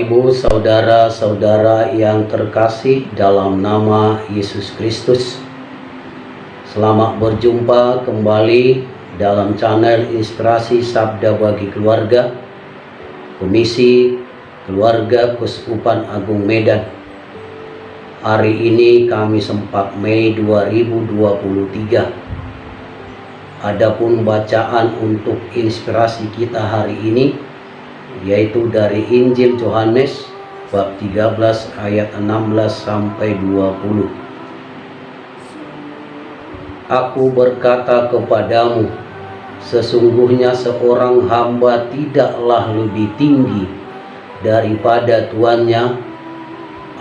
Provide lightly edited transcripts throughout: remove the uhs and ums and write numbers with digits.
Ibu, saudara-saudara yang terkasih dalam nama Yesus Kristus, selamat berjumpa kembali dalam channel Inspirasi Sabda Bagi Keluarga, Komisi Keluarga Keuskupan Agung Medan. Hari ini Kamis 4 Mei 2023. Adapun bacaan untuk inspirasi kita hari ini yaitu dari Injil Yohanes bab 13 ayat 16 sampai 20. Aku berkata kepadamu, sesungguhnya seorang hamba tidaklah lebih tinggi daripada tuannya,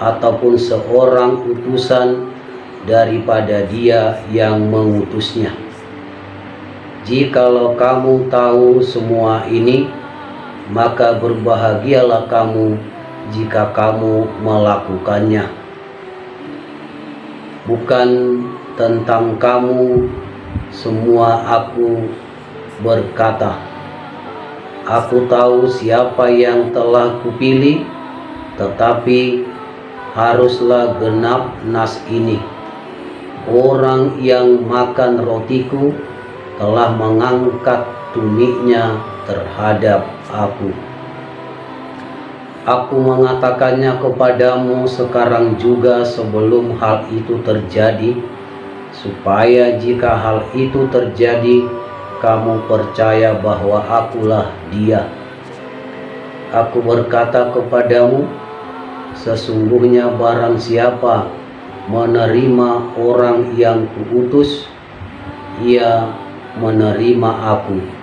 ataupun seorang utusan daripada dia yang mengutusnya. Jikalau kamu tahu semua ini, maka berbahagialah kamu jika kamu melakukannya. Bukan tentang kamu semua aku berkata. Aku tahu siapa yang telah kupilih, tetapi haruslah genap nas ini. Orang yang makan rotiku telah mengangkat tumiknya terhadap aku. Aku mengatakannya kepadamu sekarang juga sebelum hal itu terjadi, supaya jika hal itu terjadi, kamu percaya bahwa akulah Dia. Aku berkata kepadamu, sesungguhnya barang siapa menerima orang yang kuutus, ia menerima aku.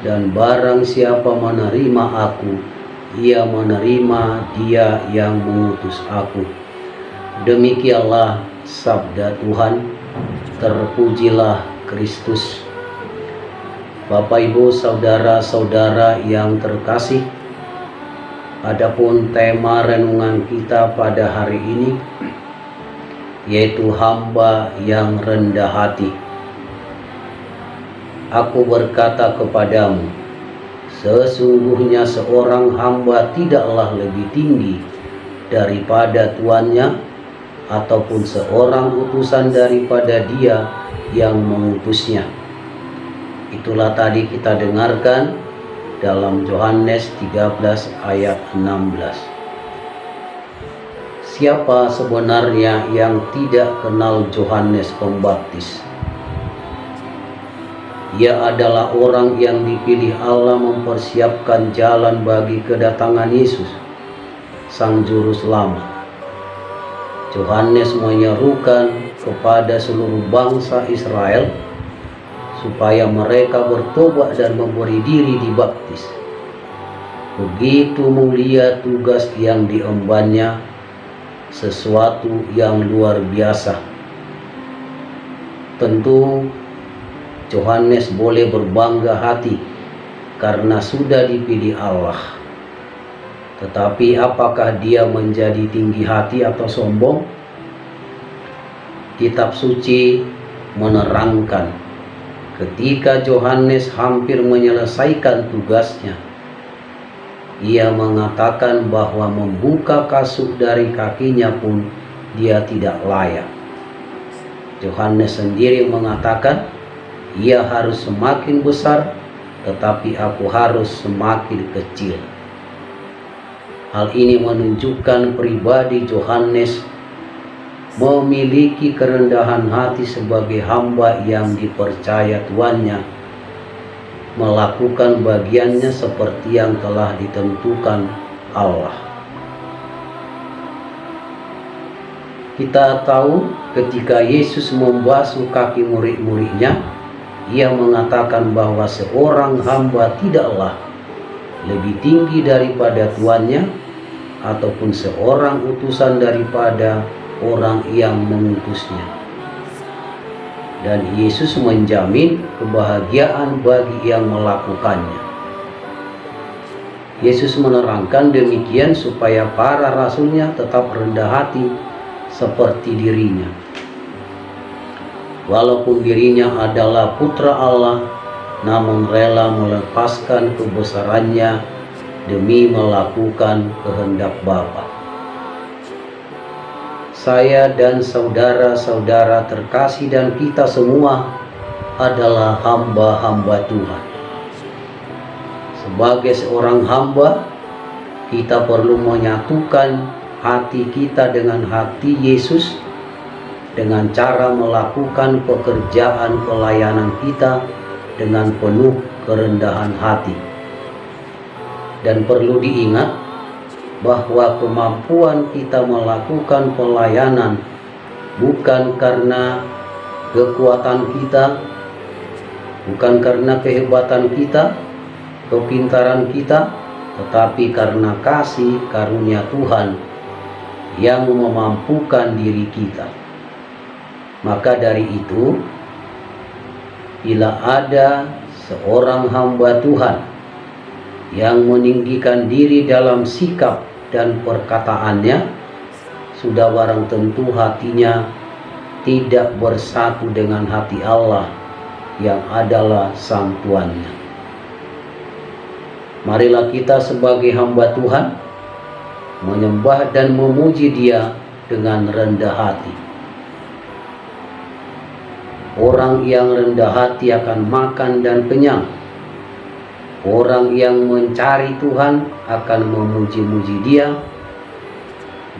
Dan barang siapa menerima aku, ia menerima Dia yang mengutus aku. Demikianlah sabda Tuhan. Terpujilah Kristus. Bapak, Ibu, saudara-saudara yang terkasih, adapun tema renungan kita pada hari ini yaitu hamba yang rendah hati. Aku berkata kepadamu, sesungguhnya seorang hamba tidaklah lebih tinggi daripada tuannya, ataupun seorang utusan daripada dia yang mengutusnya. Itulah tadi kita dengarkan dalam Yohanes 13 ayat 16. Siapa sebenarnya yang tidak kenal Yohanes Pembaptis? Ia adalah orang yang dipilih Allah mempersiapkan jalan bagi kedatangan Yesus, Sang Juru Selamat. Yohanes menyerukan kepada seluruh bangsa Israel supaya mereka bertobat dan memberi diri dibaptis. Begitu mulia tugas yang diembannya, sesuatu yang luar biasa. Tentu Yohanes boleh berbangga hati karena sudah dipilih Allah. Tetapi apakah dia menjadi tinggi hati atau sombong? Kitab suci menerangkan ketika Yohanes hampir menyelesaikan tugasnya, ia mengatakan bahwa membuka kasut dari kakinya pun dia tidak layak. Yohanes sendiri mengatakan, ia harus semakin besar, tetapi aku harus semakin kecil. Hal ini menunjukkan pribadi Yohanes memiliki kerendahan hati sebagai hamba yang dipercaya tuannya, melakukan bagiannya seperti yang telah ditentukan Allah. Kita tahu ketika Yesus membasuh kaki murid-muridnya, ia mengatakan bahwa seorang hamba tidaklah lebih tinggi daripada tuannya, ataupun seorang utusan daripada orang yang mengutusnya. Dan Yesus menjamin kebahagiaan bagi yang melakukannya. Yesus menerangkan demikian supaya para rasulnya tetap rendah hati seperti dirinya. Walaupun dirinya adalah putra Allah, namun rela melepaskan kebesarannya demi melakukan kehendak Bapa. Saya dan saudara-saudara terkasih dan kita semua adalah hamba-hamba Tuhan. Sebagai seorang hamba, kita perlu menyatukan hati kita dengan hati Yesus dengan cara melakukan pekerjaan pelayanan kita dengan penuh kerendahan hati. Dan perlu diingat bahwa kemampuan kita melakukan pelayanan bukan karena kekuatan kita, bukan karena kehebatan kita, kepintaran kita, tetapi karena kasih karunia Tuhan yang memampukan diri kita. Maka dari itu, bila ada seorang hamba Tuhan yang meninggikan diri dalam sikap dan perkataannya, sudah barang tentu hatinya tidak bersatu dengan hati Allah yang adalah sang Tuannya. Marilah kita sebagai hamba Tuhan menyembah dan memuji Dia dengan rendah hati. Orang yang rendah hati akan makan dan kenyang. Orang yang mencari Tuhan akan memuji-muji Dia.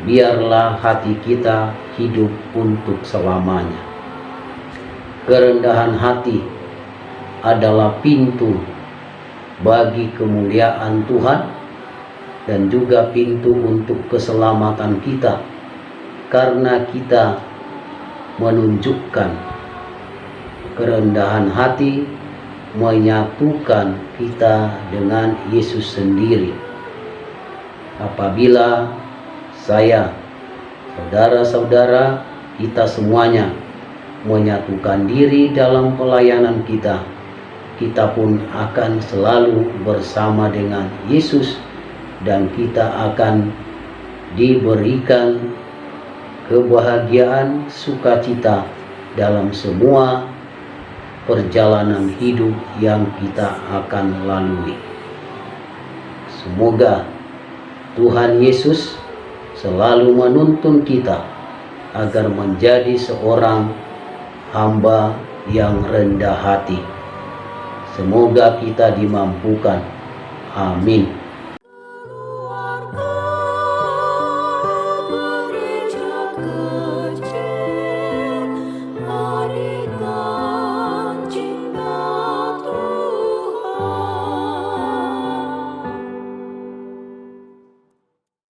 Biarlah hati kita hidup untuk selamanya. Kerendahan hati adalah pintu bagi kemuliaan Tuhan dan juga pintu untuk keselamatan kita, karena kita menunjukkan kerendahan hati menyatukan kita dengan Yesus sendiri. Apabila saya, saudara-saudara, kita semuanya menyatukan diri dalam pelayanan kita, kita pun akan selalu bersama dengan Yesus dan kita akan diberikan kebahagiaan, sukacita dalam semua perjalanan hidup yang kita akan lalui. Semoga Tuhan Yesus selalu menuntun kita agar menjadi seorang hamba yang rendah hati. Semoga kita dimampukan. Amin.